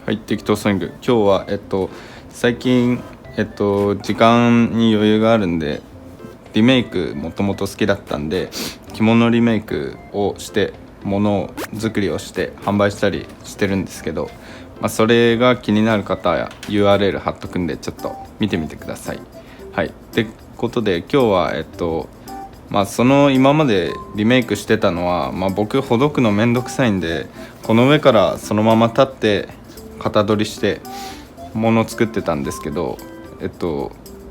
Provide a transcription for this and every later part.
はい、適当スイング。今日は最近時間に余裕があるんで、リメイクもともと好きだったんで、着物リメイクをして物作りをして販売したりしてるんですけど、それが気になる方は URL 貼っとくんで、ちょっと見てみてください。はい。ってことで今日はその今までリメイクしてたのは、僕ほどくのめんどくさいんで、この上からそのまま立って型取りして物を作ってたんですけど、ちょ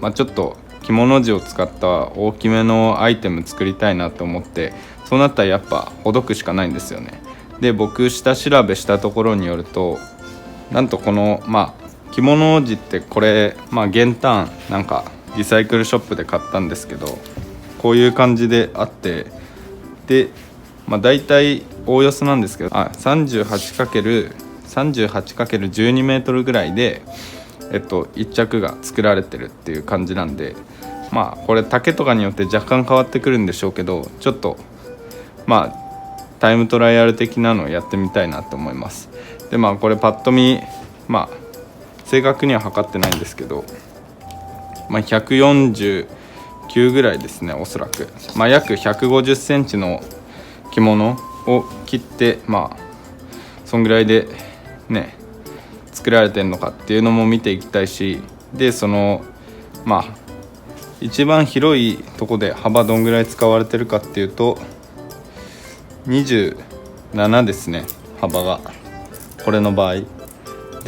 っと着物地を使った大きめのアイテム作りたいなと思って、そうなったらやっぱほどくしかないんですよね。で、僕下調べしたところによると、なんとこの着物地ってこれ原単なんかリサイクルショップで買ったんですけど、こういう感じであって、でだいたいおおよそなんですけど、38×12 メートルぐらいで1着が作られてるっていう感じなんで、これ丈とかによって若干変わってくるんでしょうけど、ちょっとタイムトライアル的なのをやってみたいなと思います。でこれパッと見正確には測ってないんですけど、149ぐらいですね、おそらく。約150センチの着物を切って、そんぐらいでね作られてんのかっていうのも見ていきたいし、で一番広いとこで幅どんぐらい使われてるかっていうと27ですね、幅がこれの場合で。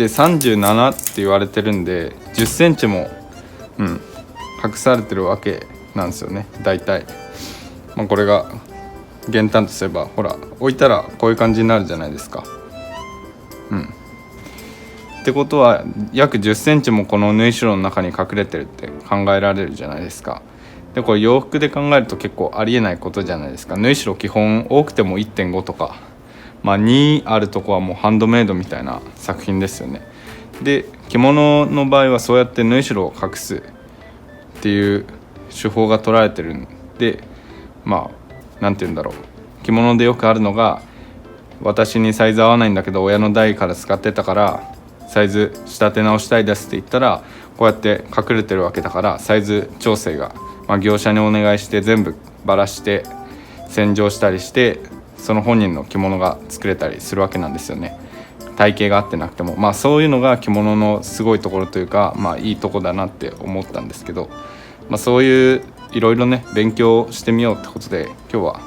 37って言われてるんで10センチも隠されてるわけなんですよね、大体。これが原単とすれば、ほら置いたらこういう感じになるじゃないですか。ってことは約10センチもこの縫い代の中に隠れてるって考えられるじゃないですか。でこれ洋服で考えると結構ありえないことじゃないですか。縫い代基本多くても 1.5 とか、2あるとこはもうハンドメイドみたいな作品ですよね。で着物の場合はそうやって縫い代を隠すっていう手法が取られてるんで、なんて言うんだろう、着物でよくあるのが、私にサイズ合わないんだけど親の代から使ってたからサイズ仕立て直したいですって言ったら、こうやって隠れてるわけだから、サイズ調整が、業者にお願いして全部ばらして洗浄したりして、その本人の着物が作れたりするわけなんですよね、体型が合ってなくても。そういうのが着物のすごいところというか、いいとこだなって思ったんですけど、そういういろいろね勉強してみようってことで、今日は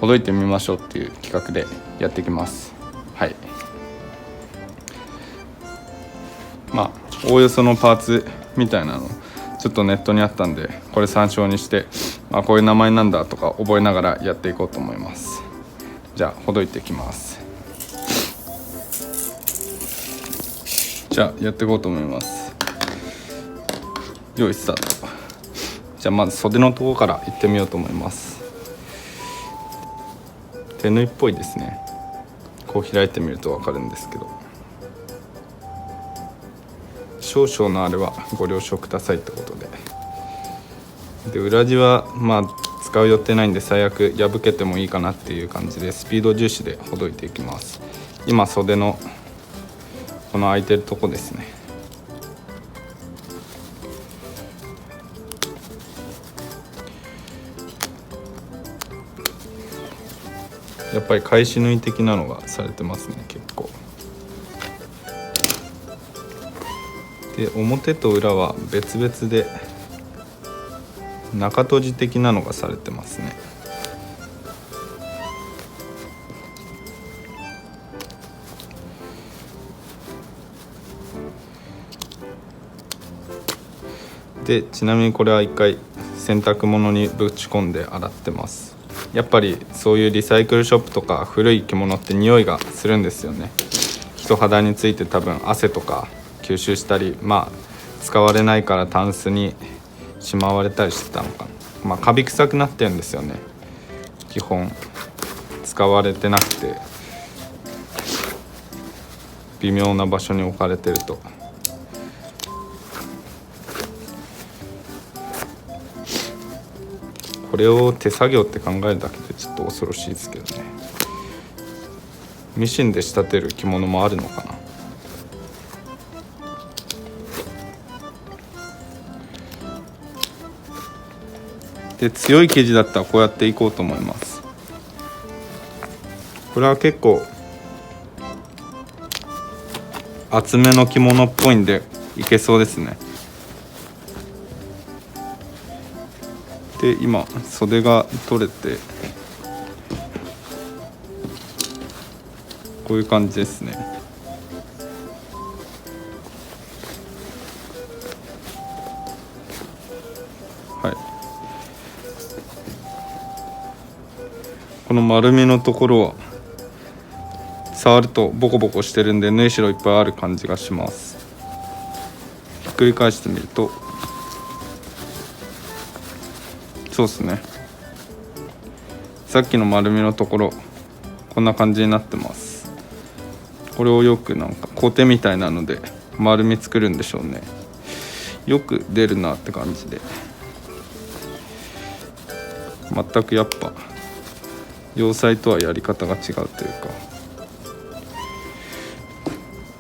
ほどいてみましょうっていう企画でやっていきます。はい。おおよそのパーツみたいなのちょっとネットにあったんで、これ参照にして、こういう名前なんだとか覚えながらやっていこうと思います。じゃあほどいていきます。じゃあやっていこうと思います。用意スタート。じゃあまず袖のところからいってみようと思います。手縫いっぽいですね。こう開いてみると分かるんですけど、少々のあれはご了承くださいってことで。で裏地は使う予定ないんで、最悪破けてもいいかなっていう感じでスピード重視でほどいていきます。今袖のこの空いてるとこですね。やっぱり返し縫い的なのがされてますね、結構。で表と裏は別々で中閉じ的なのがされてますね。でちなみにこれは一回洗濯物にぶち込んで洗ってます。やっぱりそういうリサイクルショップとか古い着物って匂いがするんですよね。人肌について多分汗とか吸収したり、使われないからタンスにしまわれたりしてたのかな。カビ臭くなってるんですよね、基本使われてなくて。微妙な場所に置かれてると。これを手作業って考えるだけでちょっと恐ろしいですけどね。ミシンで仕立てる着物もあるのかな。で強い生地だったらこうやっていこうと思います。これは結構厚めの着物っぽいんでいけそうですね。で今袖が取れてこういう感じですね。はい、この丸みのところは触るとボコボコしてるんで縫い代いっぱいある感じがします。ひっくり返してみるとそうですね、さっきの丸みのところこんな感じになってます。これをよくなんかコテみたいなので丸み作るんでしょうね。よく出るなって感じで、全くやっぱ洋裁とはやり方が違うというか。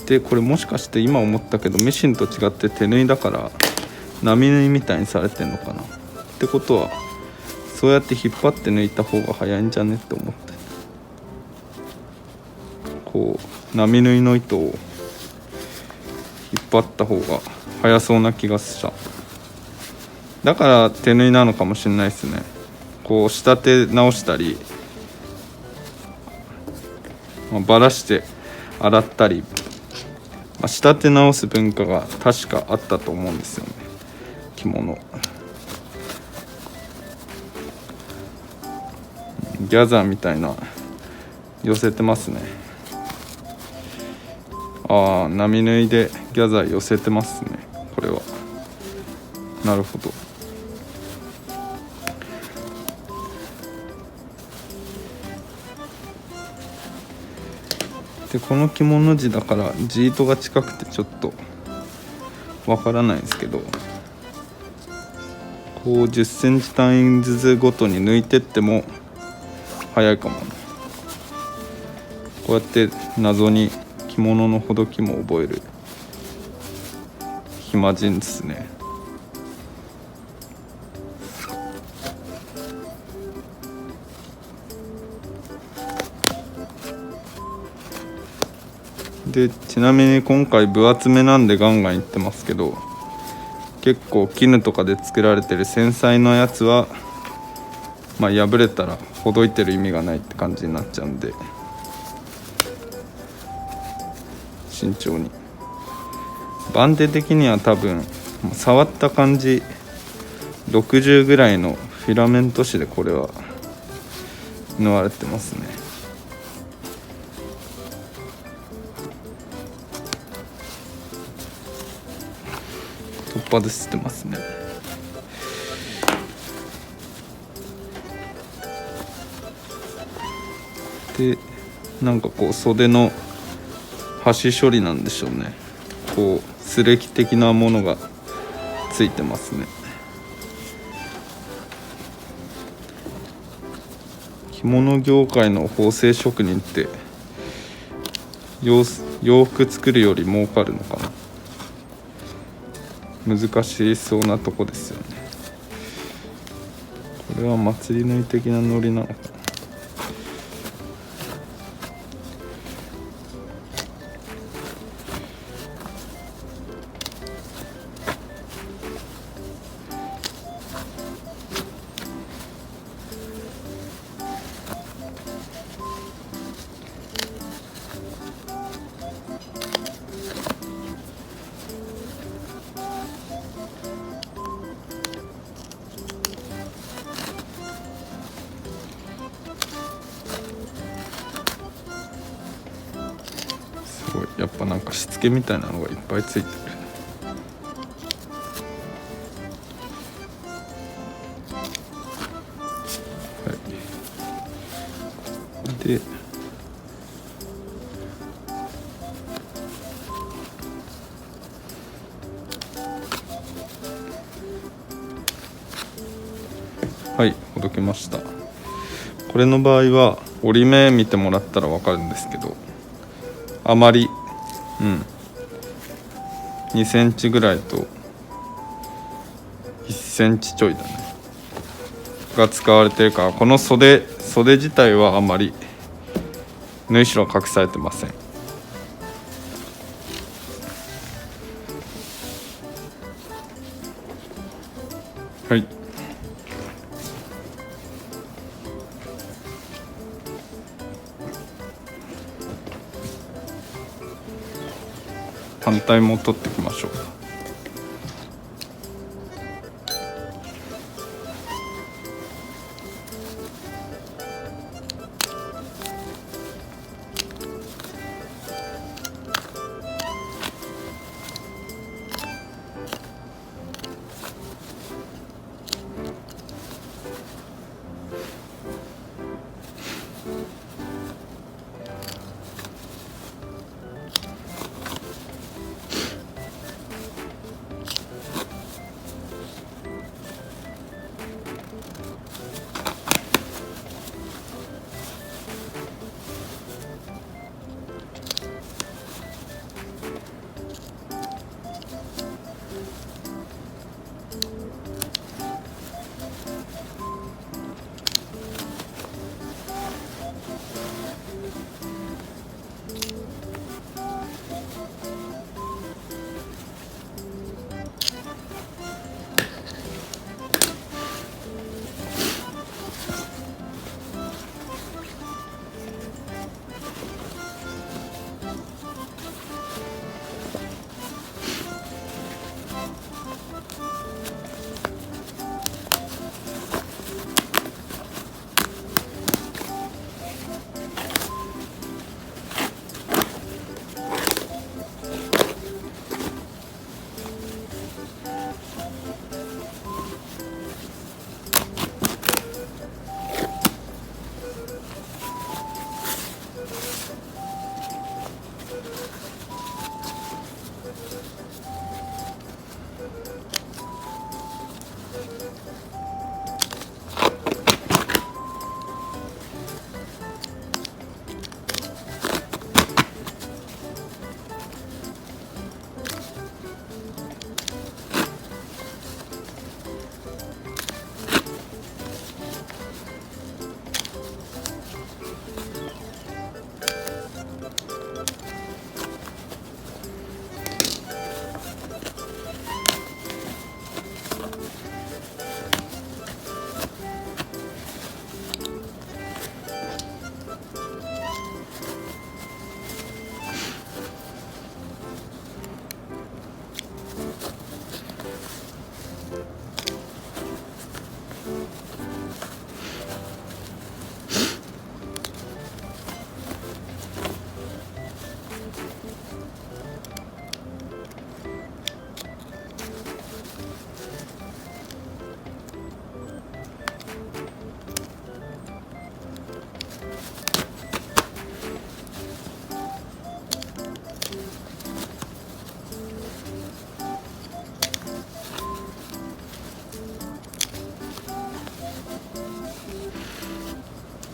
でこれもしかして今思ったけどミシンと違って手縫いだから波縫いみたいにされてんのかなってことは、そうやって引っ張って抜いた方が早いんじゃねって思って、こう波縫いの糸を引っ張った方が早そうな気がした。だから手縫いなのかもしれないですね。こう仕立て直したり、ばらして洗ったり、仕立て直す文化が確かあったと思うんですよね、着物。ギャザーみたいな寄せてますね。ああ、波縫いでギャザー寄せてますね、これは。なるほど。でこの着物地だから地糸が近くてちょっとわからないんですけど、こう10センチ単位ずつごとに抜いてっても早いかもね。こうやって謎に着物のほどきも覚える暇人ですね。でちなみに今回分厚めなんでガンガンいってますけど、結構絹とかで作られてる繊細なやつは破れたらほどいてる意味がないって感じになっちゃうんで、慎重に。番手的には多分触った感じ60ぐらいのフィラメント紙でこれは縫われてますね。突破で吸ってますね。でなんかこう袖の端処理なんでしょうね、こう擦れ木的なものがついてますね。着物業界の縫製職人って洋服作るより儲かるのかな。難しそうなとこですよね。これは祭り縫い的なノリなのかな。すごい、やっぱなんかしつけみたいなのがいっぱいついてる。はい、ではいほどけました。これの場合は折り目見てもらったら分かるんですけど、あまり2センチぐらいと1センチちょいだね。が使われてるから、この袖自体はあんまり縫い代隠されてません。はい、反対も取っていきましょう。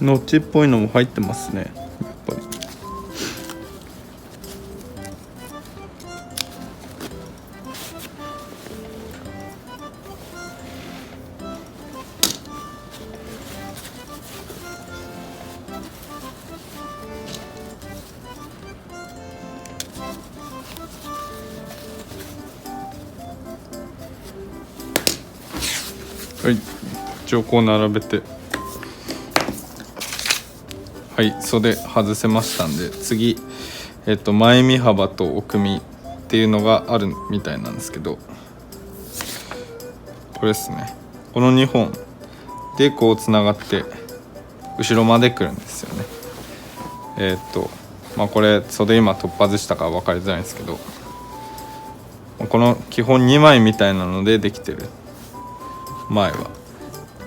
ノッチっぽいのも入ってますね、やっぱり。はい、一応こう並べて、はい、袖外せましたんで、次、前身幅と奥身っていうのがあるみたいなんですけど、これですね。この2本でこうつながって後ろまで来るんですよね。これ袖今取っ外したから分かりづらいんですけど、この基本2枚みたいなのでできてる前は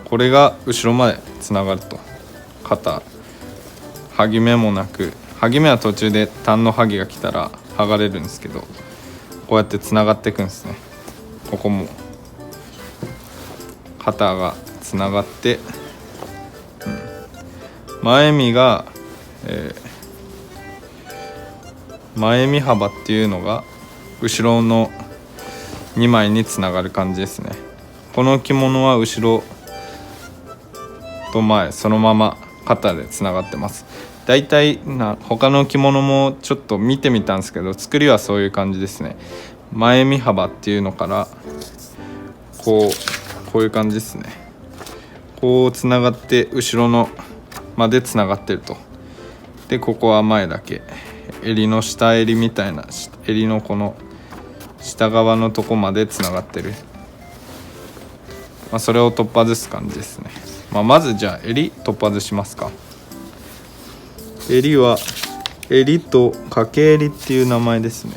これが後ろまでつながると、肩はぎ目もなく、はぎ目は途中で単のはぎが来たら剥がれるんですけど、こうやってつながっていくんですね。ここも肩がつながって、前身が、前身幅っていうのが後ろの2枚につながる感じですね。この着物は後ろと前そのまま肩でつながってます。だいたい他の着物もちょっと見てみたんですけど、作りはそういう感じですね。前身幅っていうのからこういう感じですね。こうつながって後ろのまでつながってると。でここは前だけ、襟の下襟みたいな、襟のこの下側のとこまでつながってる、それを取っ外す感じですね。まずじゃあ襟取っ外しますか。襟は襟と掛け襟っていう名前ですね。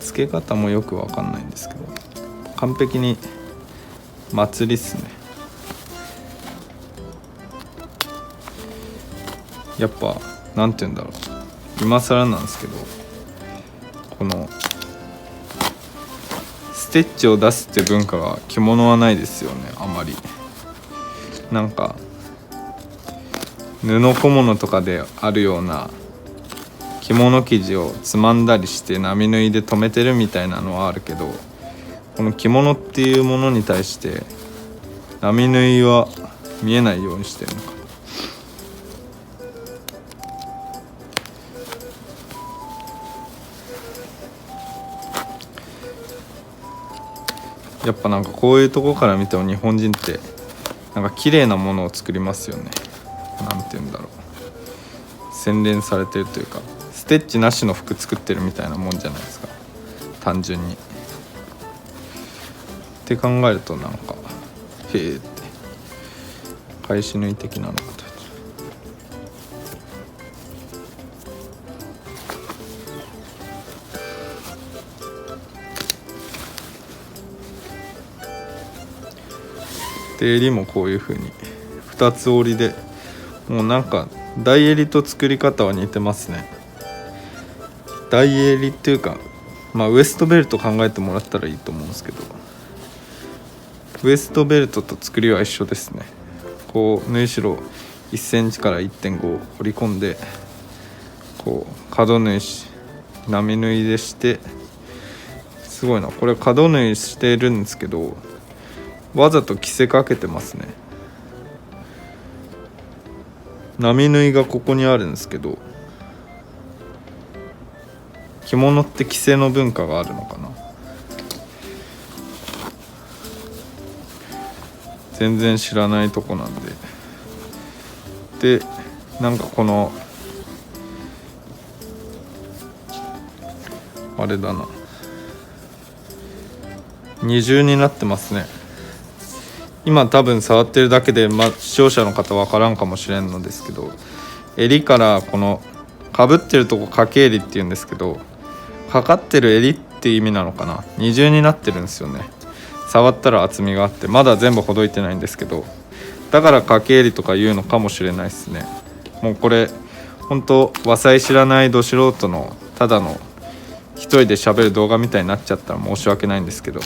付け方もよくわかんないんですけど、完璧に祭りっすね。やっぱなんて言うんだろう、今更なんですけど、このステッチを出すって文化が着物はないですよね、あまり。なんか布小物とかであるような着物生地をつまんだりして波縫いで留めてるみたいなのはあるけど、この着物っていうものに対して波縫いは見えないようにしてるのか。やっぱなんかこういうとこから見ても日本人ってなんか綺麗なものを作りますよね。なんて言うんだろう、洗練されてるというか、ステッチなしの服作ってるみたいなもんじゃないですか、単純に。って考えるとなんかへえって返し縫い的なのかと。で襟もこういう風に2つ折りで、もうなんか大襟と作り方は似てますね。大襟っていうか、ウエストベルト考えてもらったらいいと思うんですけど、ウエストベルトと作りは一緒ですね。こう縫い代1センチから 1.5 折り込んで、こう角縫いし波縫いでして、すごいな、これ角縫いしてるんですけどわざと着せかけてますね。波縫いがここにあるんですけど、着物って着せの文化があるのかな。全然知らないとこなんで。でなんかこのあれだな、二重になってますね。今多分触ってるだけで、視聴者の方分からんかもしれんのですけど、襟からこのかぶってるとこ掛け襟っていうんですけど、かかってる襟って意味なのかな、二重になってるんですよね。触ったら厚みがあって、まだ全部ほどいてないんですけど、だから掛け襟とか言うのかもしれないですね。もうこれ本当和裁知らないど素人のただの一人で喋る動画みたいになっちゃったら申し訳ないんですけど、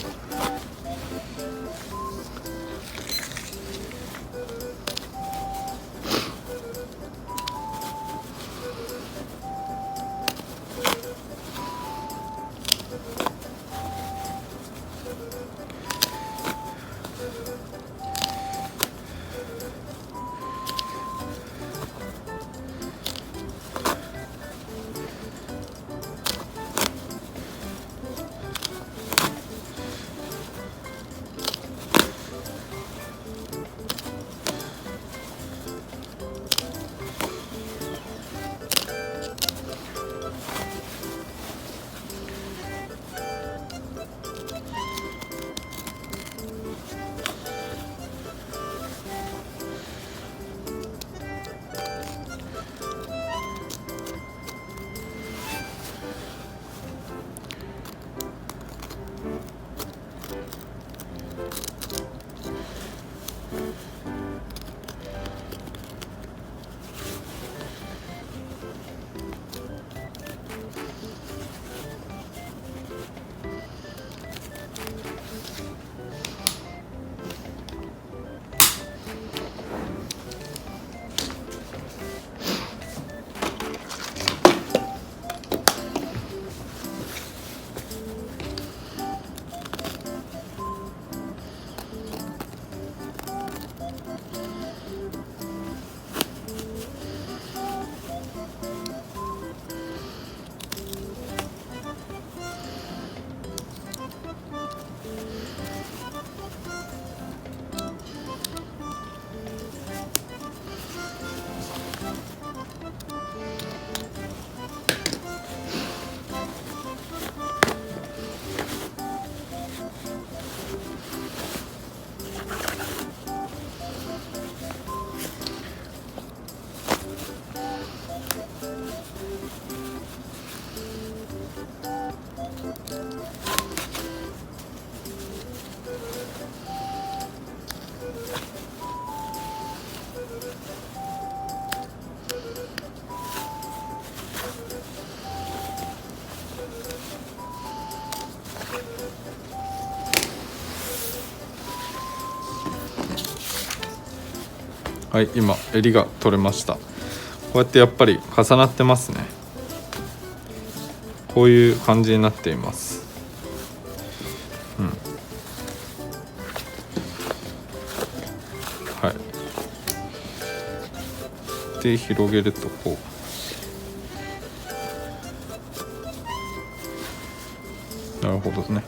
はい、今襟が取れました。こうやってやっぱり重なってますね。こういう感じになっています。はい。で広げるとこう。なるほどね。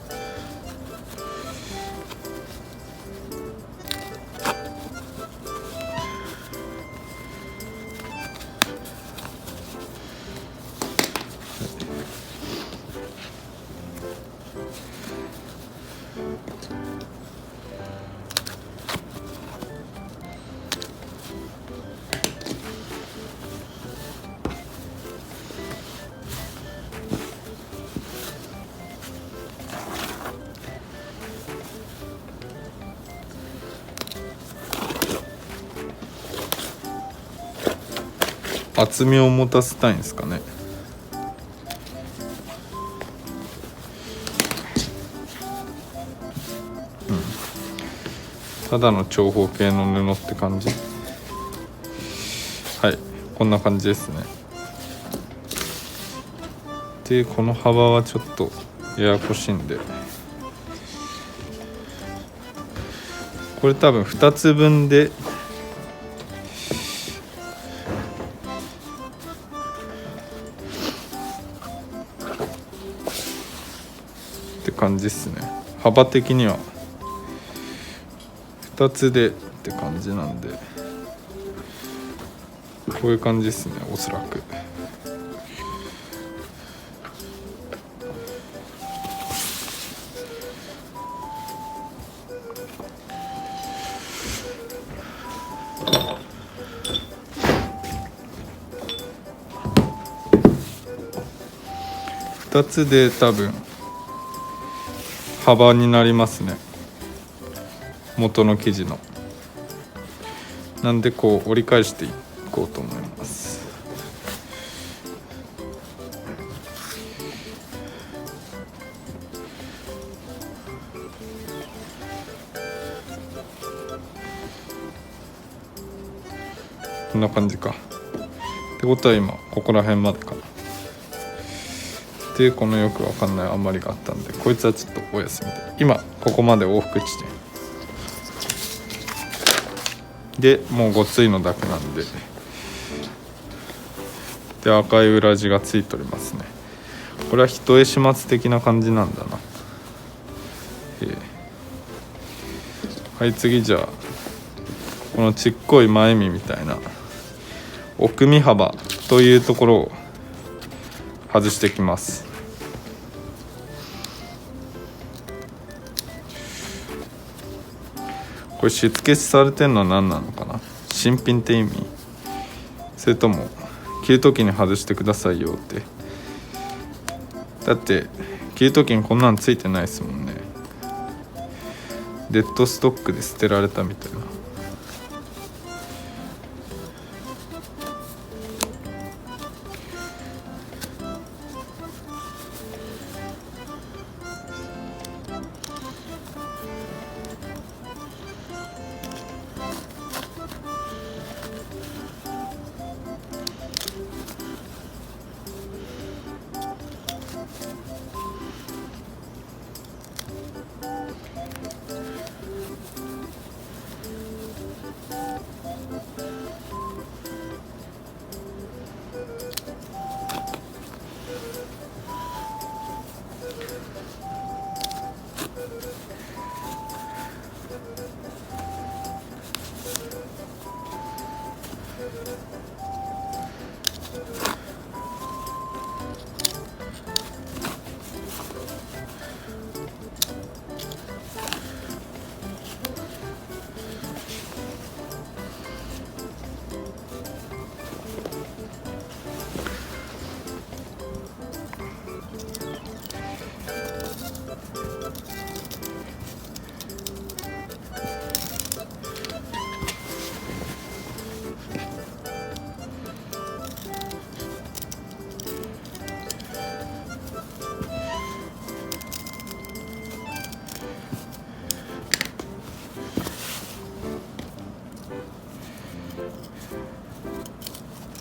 厚みを持たせたいんですかね。ただの長方形の布って感じ。はい、こんな感じですね。でこの幅はちょっとややこしいんで、これ多分2つ分でって感じですね。幅的には2つでって感じなんで、こういう感じですね、おそらく。2つで多分幅になりますね、元の生地の。なんでこう折り返していこうと思います。こんな感じか。ってことは今ここら辺までかな。でこのよくわかんない余りがあったんで、こいつはちょっとお休みで、今ここまで往復地点でもうごついのだけなんで、で赤い裏地がついておりますね。これは一重始末的な感じなんだな。はい、次じゃあこのちっこい前身みたいな奥身幅というところを外してきます。これしつけされてんのは何なのかな。新品って意味、それとも着る時に外してくださいよって。だって着る時にこんなのついてないですもんね。デッドストックで捨てられたみたいな。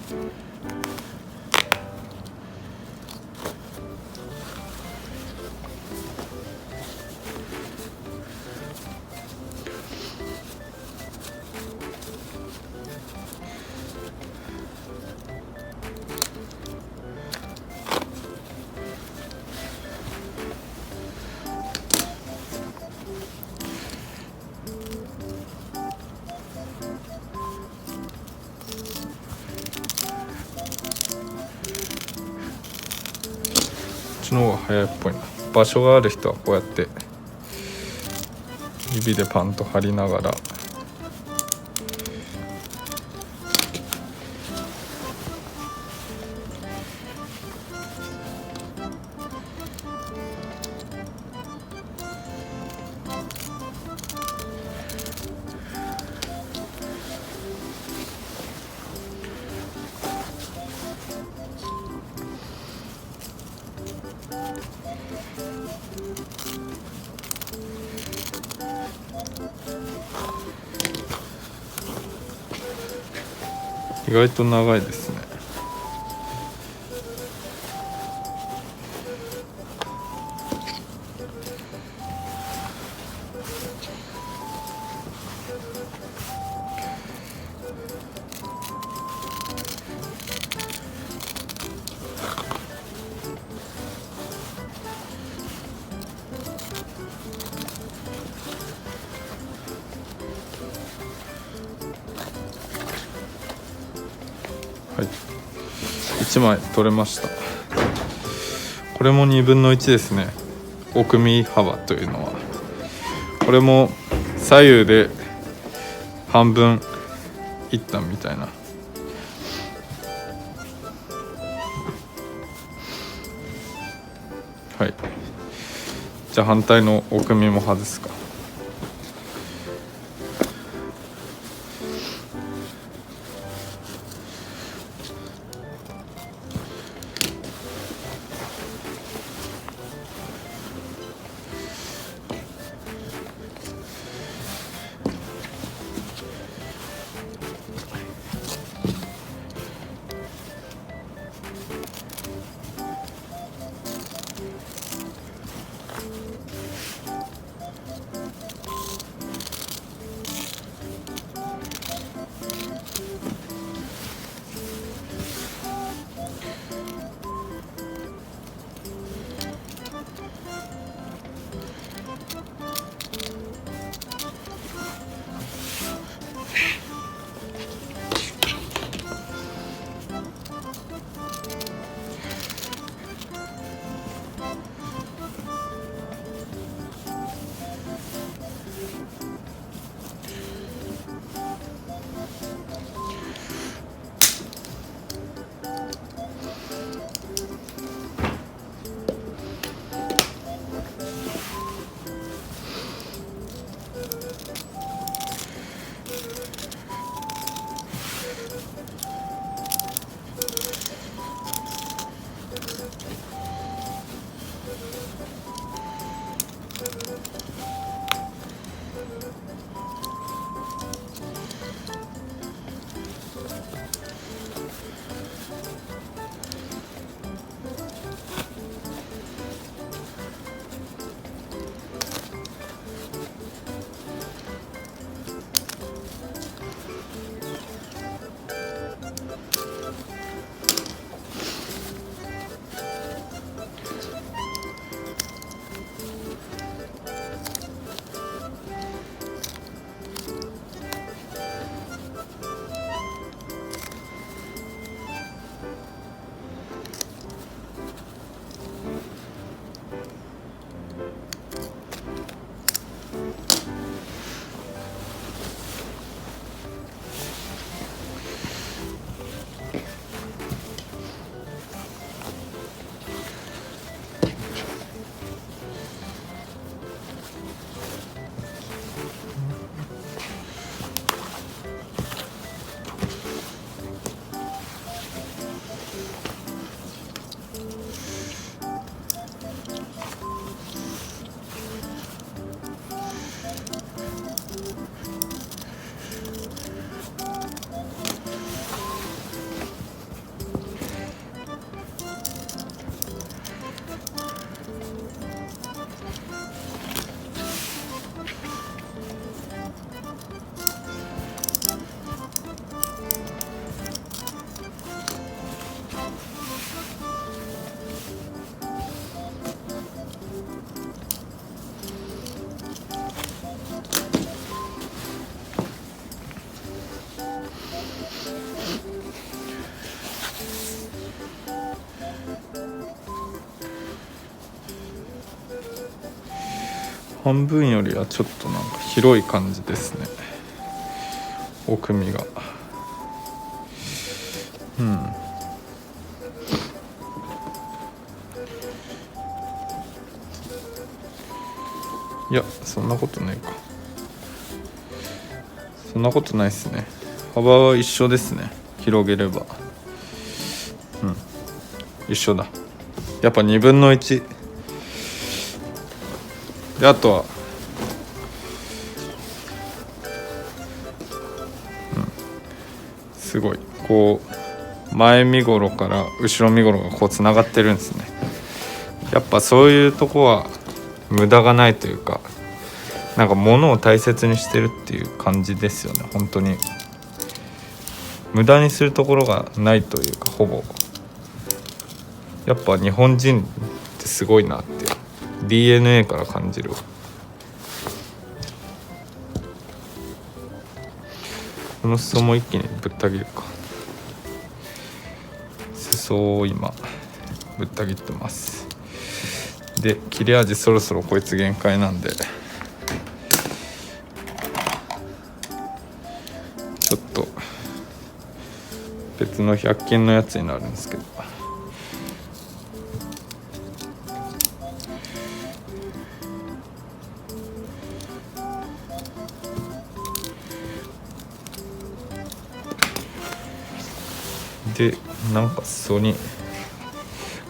こっちの方が早いっぽいな。場所がある人はこうやって指でパンと貼りながら、意外と長いですね。はい、1枚取れました。これも1/2ですね。奥身幅というのは、これも左右で半分いったみたいな。はい、じゃあ反対の奥身も外すか。半分よりはちょっとなんか広い感じですね、奥身が。いやそんなことないか、そんなことないっすね。幅は一緒ですね、広げれば。一緒だ。やっぱ2分の1で、あとはすごいこう前身頃から後ろ身頃がこうつながってるんですね。やっぱそういうとこは無駄がないというか、なんか物を大切にしてるっていう感じですよね。本当に無駄にするところがないというか、ほぼやっぱ日本人ってすごいなって DNA から感じる。この裾も一気にぶった切るか。裾を今ぶった切ってます。で切れ味そろそろこいつ限界なんで、ちょっと別の100均のやつになるんですけど、でなんか裾に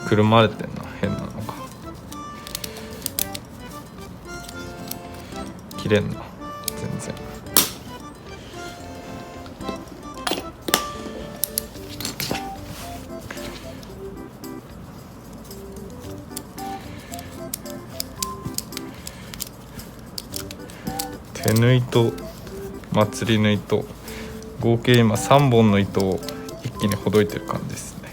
くるまれてんな、変なのが切れんな全然。手縫いと祭り縫いと合計今3本の糸を一気にほどいてる感じですね。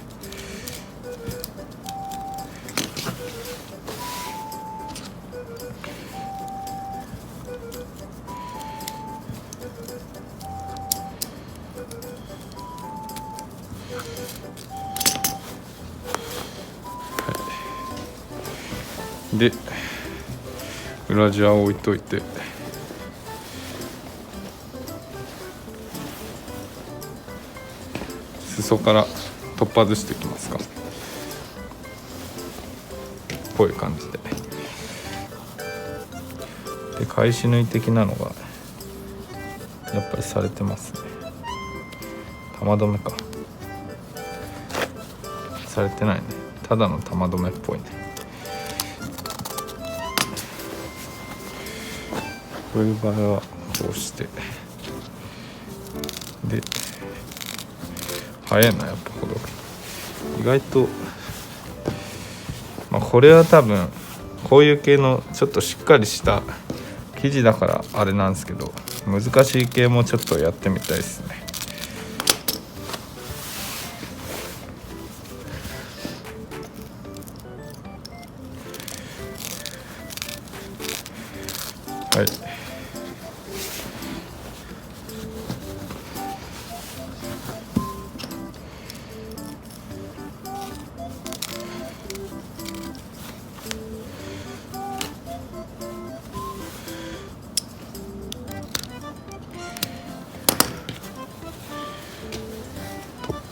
で裏地は置いといて、裾から突破外していきますか。こういう感じで。で返し縫い的なのがやっぱりされてますね。玉留めか、されてないね、ただの玉留めっぽいね。こういう場合はこうして、で早いなやっぱほどく。意外とこれは多分こういう系のちょっとしっかりした生地だからあれなんですけど、難しい系もちょっとやってみたいですね。はい。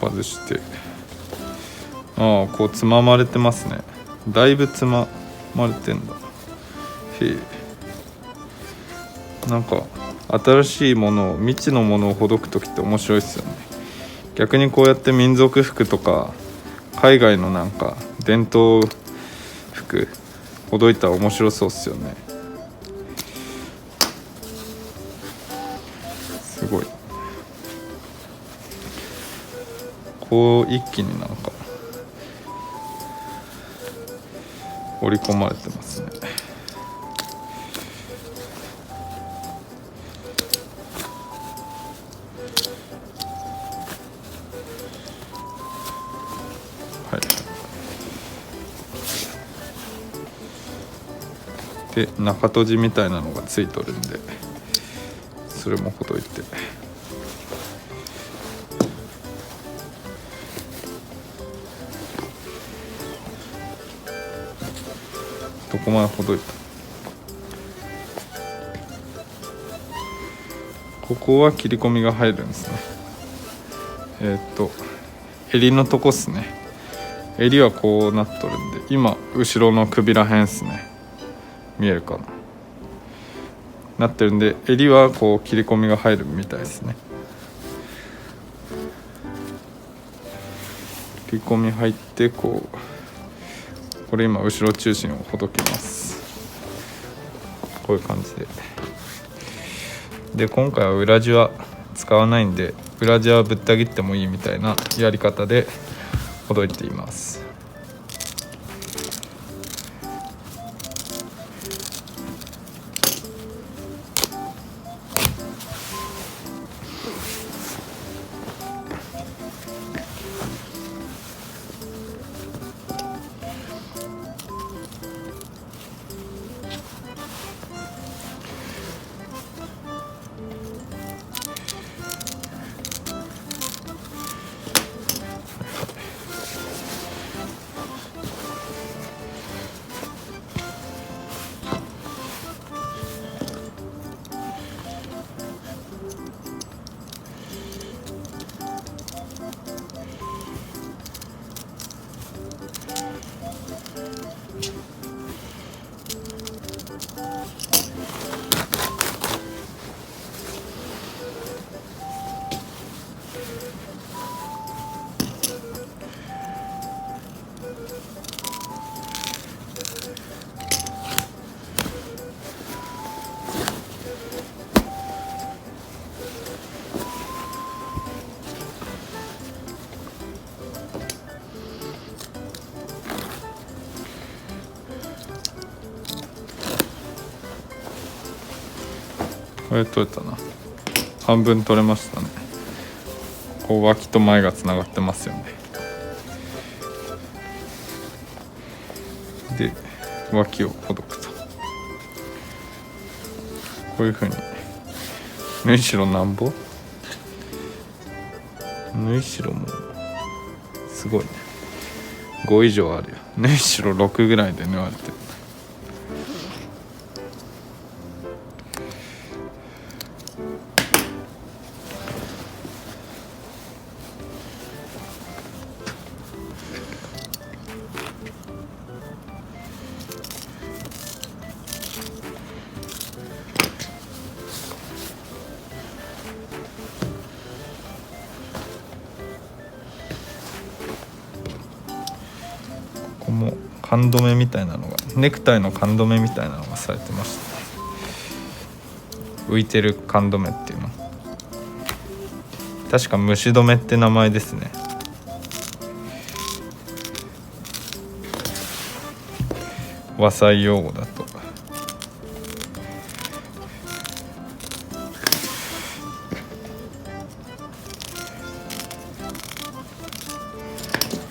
外して、こうつままれてますね。だいぶつままれてんだ。へえ。なんか新しいものを、未知のものをほどく時って面白いですよね。逆にこうやって民族服とか海外のなんか伝統服ほどいたら面白そうっすよね。すごい。こう一気になんか織り込まれてますね。はい。で中閉じみたいなのがついとるんで、それもほどいて。どこまでほどいた。ここは切り込みが入るんですね。襟のとこっすね。襟はこうなっとるんで、今後ろの首らへんっすね。見えるかな、なってるんで、襟はこう切り込みが入るみたいですね。切り込み入って、これ今後ろ中心をほどけます。こういう感じで今回は裏地は使わないんで、裏地はぶった切ってもいいみたいなやり方でほどいています。これ取れたな。半分取れましたね。こう脇と前がつながってますよね。で脇をほどくと、こういうふうに縫い代なんぼ、縫い代もすごいね、5以上あるよ。縫い代6ぐらいで縫われてる。ここも缶止みたいなのが、ネクタイの缶止みたいなのがされてましたね。浮いてる缶止っていうの、確か虫止めって名前ですね。和裁用語だと。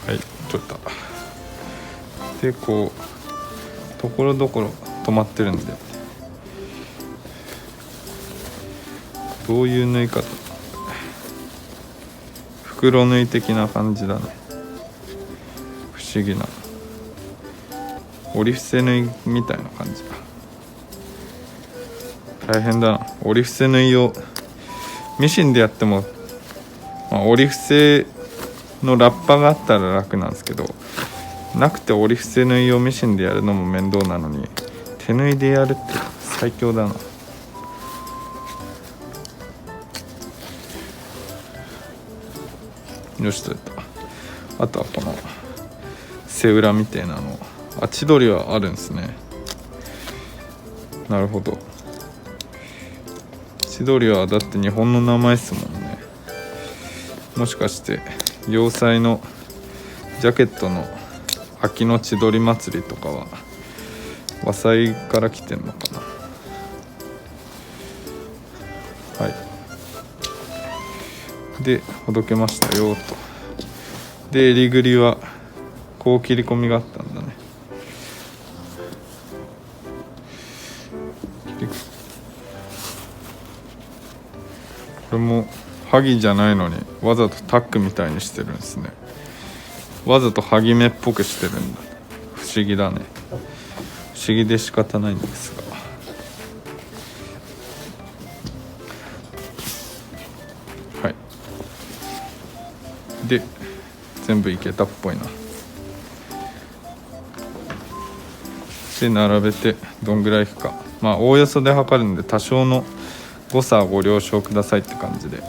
はい、取った。でこうところどころ止まってるんで、どういう縫い方、袋縫い的な感じだね。不思議な折り伏せ縫いみたいな感じだ。大変だな。折り伏せ縫いをミシンでやっても、折り伏せのラッパがあったら楽なんですけど、なくて折り伏せ縫いをミシンでやるのも面倒なのに、手縫いでやるって最強だな。よし、取れた。あとはこの背裏みたいなの、千鳥はあるんですね。なるほど。千鳥はだって日本の名前っすもんね。もしかして洋裁のジャケットの秋の千鳥祭りとかは和裁から来てんのかな。はい。でほどけましたよと。で襟ぐりはこう切り込みがあったんだね。これも萩じゃないのにわざとタックみたいにしてるんですね。わざと萩目っぽくしてるんだ。不思議だね。不思議で仕方ないんですが、で全部いけたっぽいな。で並べてどんぐらいいくか、まあおおよそで測るんで多少の誤差はご了承くださいって感じで。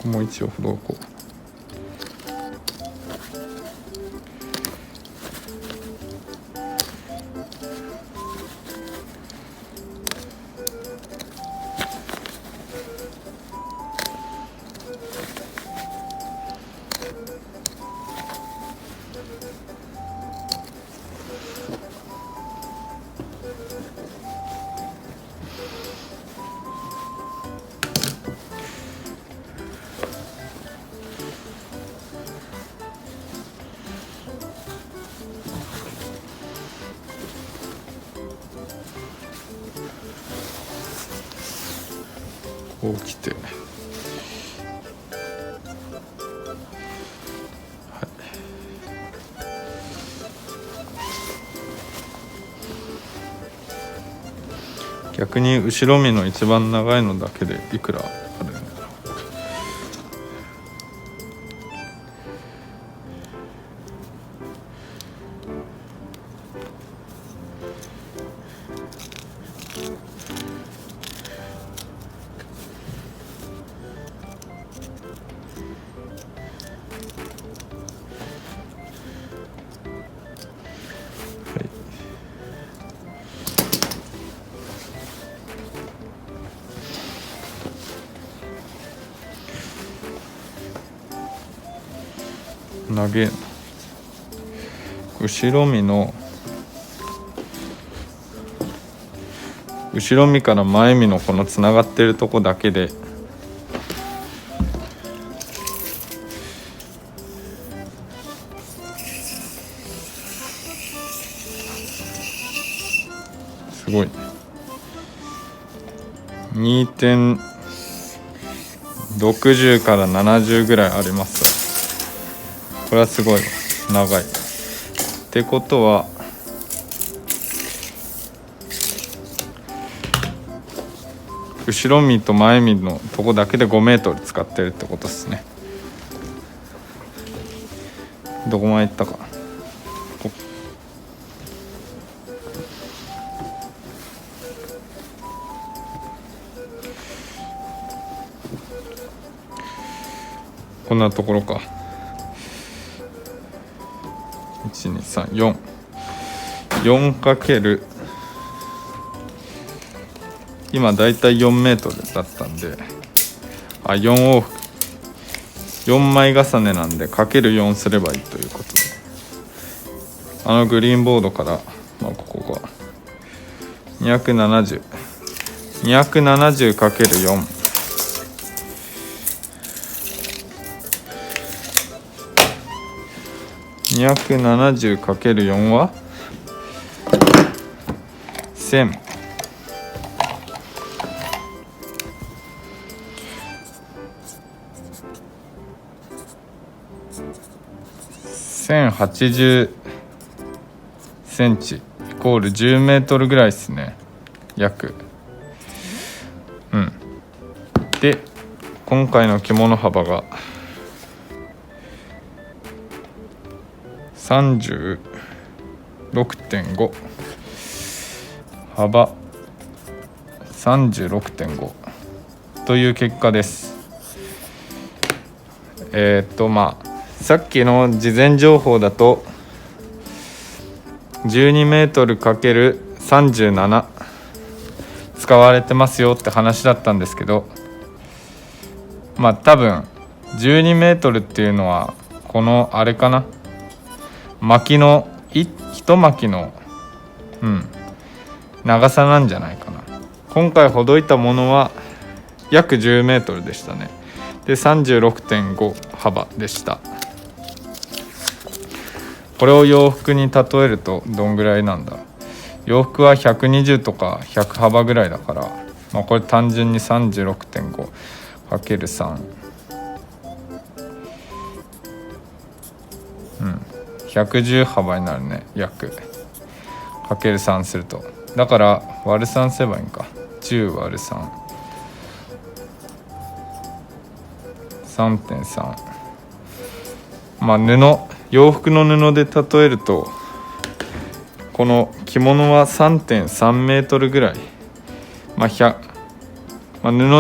もう一応ほどこう。こう来て、はい、逆に後ろ身の一番長いのだけでいくらあるんだろう。投げ後ろ身の後ろ身から前身のこのつながってるとこだけですごいね。2.60 から70ぐらいありますわ。これはすごいわ、長い。ってことは後ろ身と前身のとこだけで5メートル使ってるってことですね。どこまで行ったか。こんなところか。12344かける今だいたい4メートルだったんで、4往復4枚重ねなんでかける4すればいいということで、グリーンボードから、ここが270かける4。270×4 は1000。1080センチイコール10メートルぐらいですね、約。で今回の着物幅が36.5、幅 36.5 という結果です。さっきの事前情報だと12メートル ×37 使われてますよって話だったんですけど、多分12メートルっていうのはこのあれかな、巻きの一巻きの長さなんじゃないかな。今回ほどいたものは約10メートルでしたね。で 36.5 幅でした。これを洋服に例えるとどんぐらいなんだろう。洋服は120とか100幅ぐらいだから、これ単純に 36.5×3、110幅になるね。約かける3すると、だから割る3すればいいんか。10割る3、 3.3。洋服の布で例えると、この着物は 3.3 メートルぐらい、布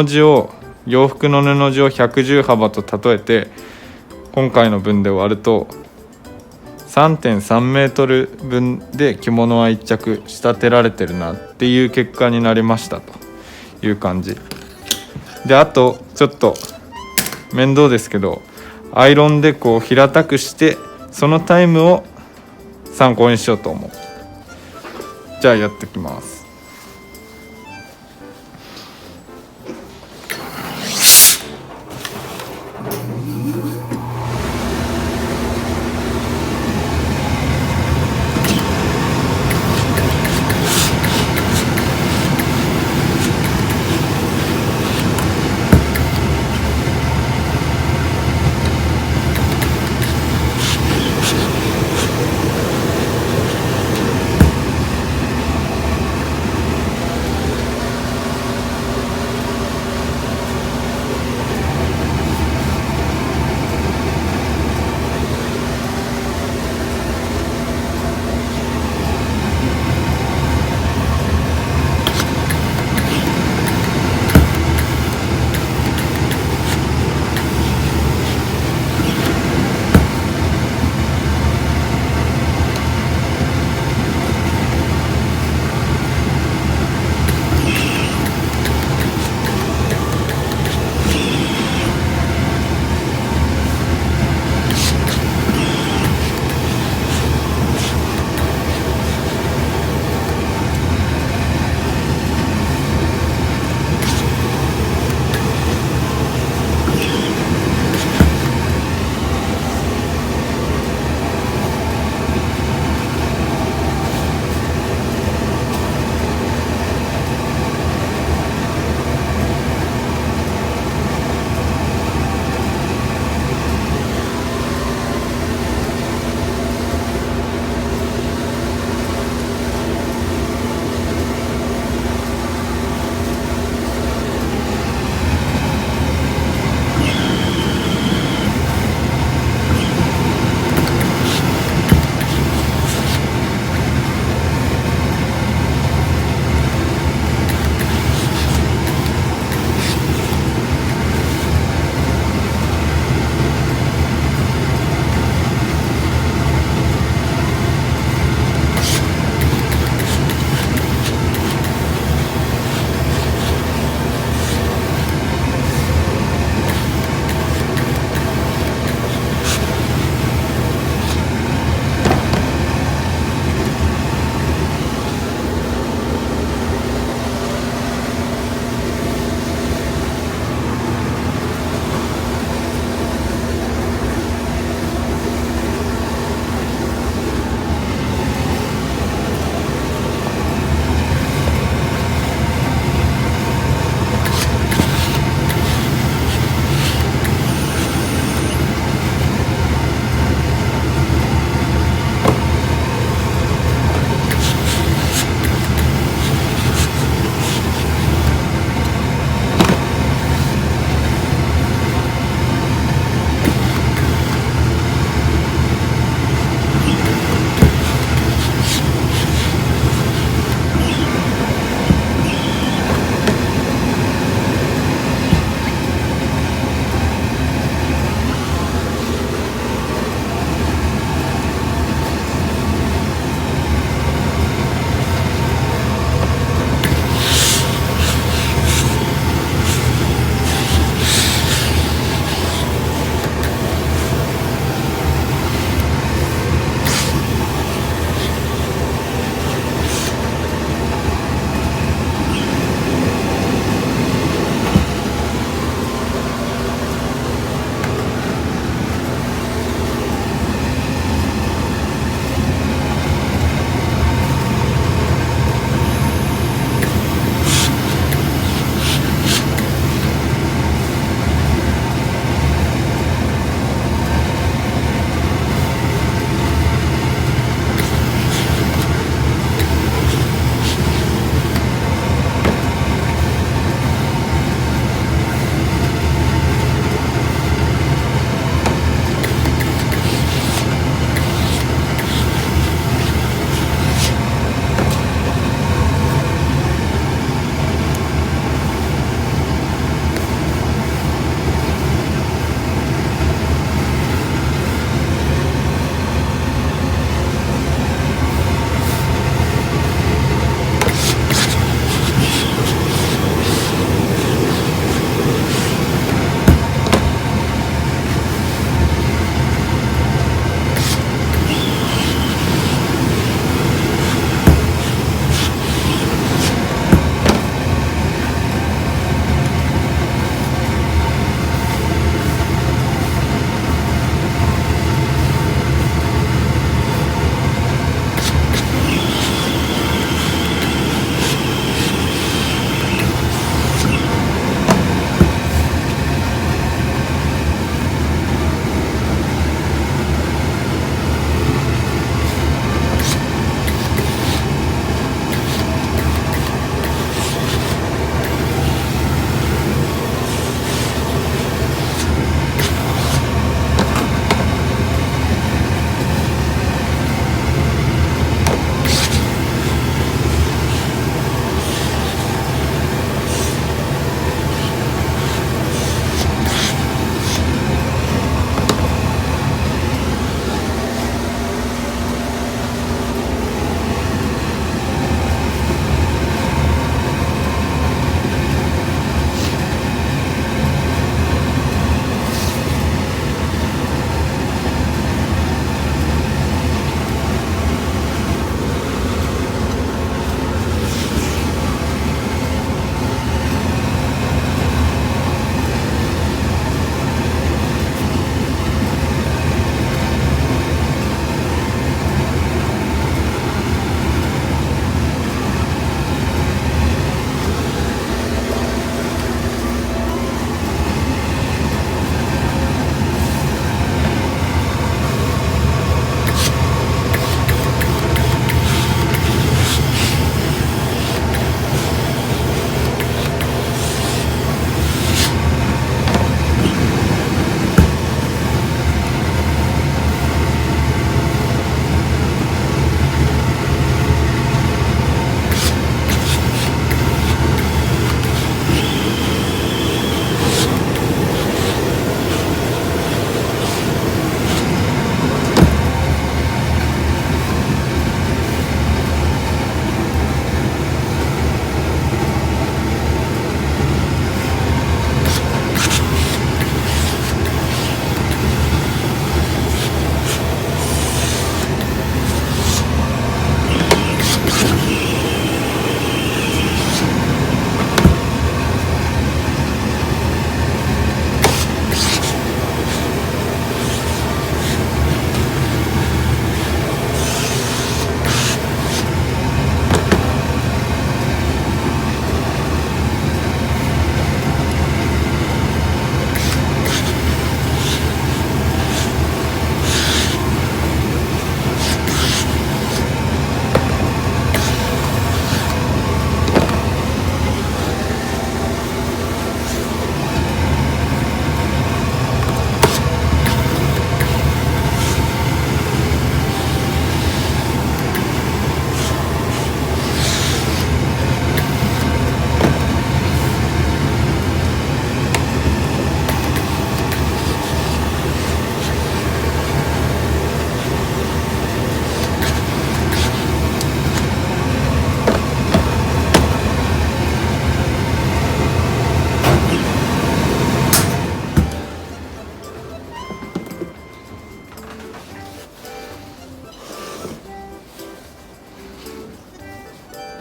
地を洋服の布地を110幅と例えて今回の分で割ると 3.3 メートル分で着物は1着仕立てられてるなっていう結果になりましたという感じで、あとちょっと面倒ですけど、アイロンでこう平たくしてそのタイムを参考にしようと思う。じゃあやってきます。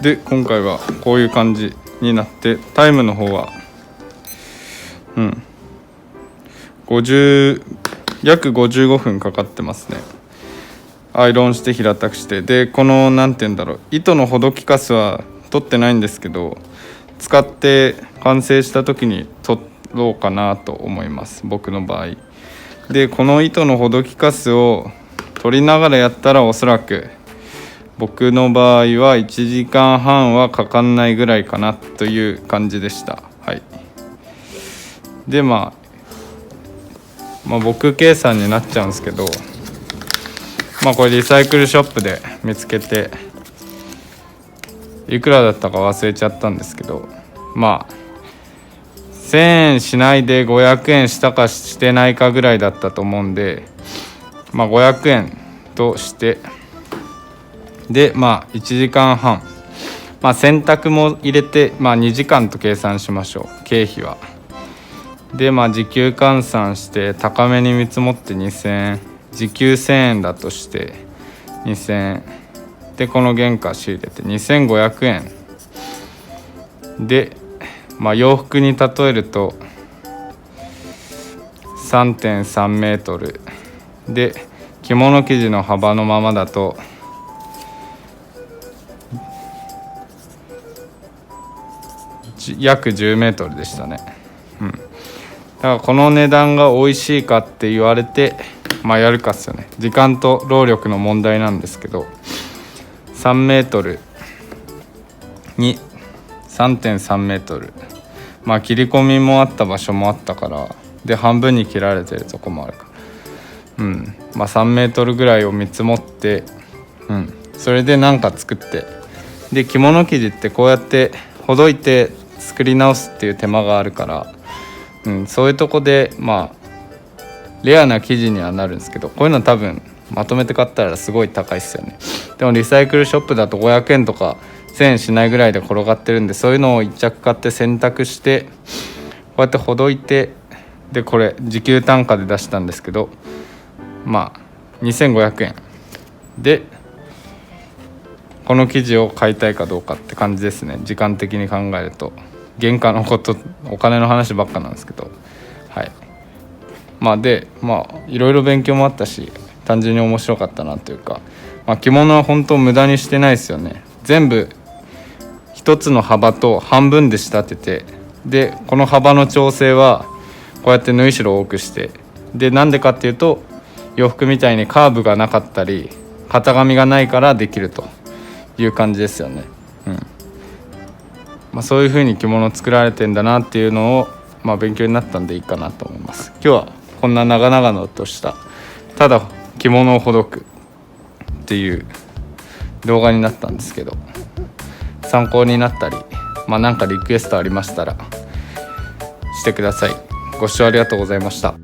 で今回はこういう感じになって、タイムの方は約55分かかってますね。アイロンして平たくして、でこのなんて言うんだろう、糸のほどきカスは取ってないんですけど、使って完成した時に取ろうかなと思います、僕の場合で。この糸のほどきカスを取りながらやったら、おそらく僕の場合は1時間半はかかんないぐらいかなという感じでした。はい。でまあ僕計算になっちゃうんですけど、これリサイクルショップで見つけて、いくらだったか忘れちゃったんですけど、1000円しないで500円したかしてないかぐらいだったと思うんで、500円として、で1時間半、洗濯も入れて2時間と計算しましょう、経費は。で時給換算して高めに見積もって2000円、時給1000円だとして2000円で、この原価仕入れて2500円で、洋服に例えると 3.3 メートルで、着物生地の幅のままだと約10メートルでしたね。だからこの値段が美味しいかって言われて、やるかっすよね。時間と労力の問題なんですけど、3メートルに 3.3 メートル、切り込みもあった場所もあったから、で半分に切られてるとこもあるから、3メートルぐらいを見積もって、それで何か作って、で着物生地ってこうやってほどいて作り直すっていう手間があるから、そういうとこでレアな生地にはなるんですけど、こういうの多分まとめて買ったらすごい高いっすよね。でもリサイクルショップだと500円とか1000円しないぐらいで転がってるんで、そういうのを1着買って洗濯して、こうやってほどいて、でこれ時給単価で出したんですけど、2500円でこの生地を買いたいかどうかって感じですね。時間的に考えると原価のこと、お金の話ばっかなんですけど、はい。でいろいろ勉強もあったし、単純に面白かったなというか、着物は本当無駄にしてないですよね。全部一つの幅と半分で仕立てて、でこの幅の調整はこうやって縫い代を多くして、でなんでかっていうと、洋服みたいにカーブがなかったり型紙がないからできるという感じですよね。そういう風に着物作られてんだなっていうのを、勉強になったんでいいかなと思います。今日はこんな長々としたただ着物をほどくっていう動画になったんですけど、参考になったり、なんかリクエストありましたらしてください。ご視聴ありがとうございました。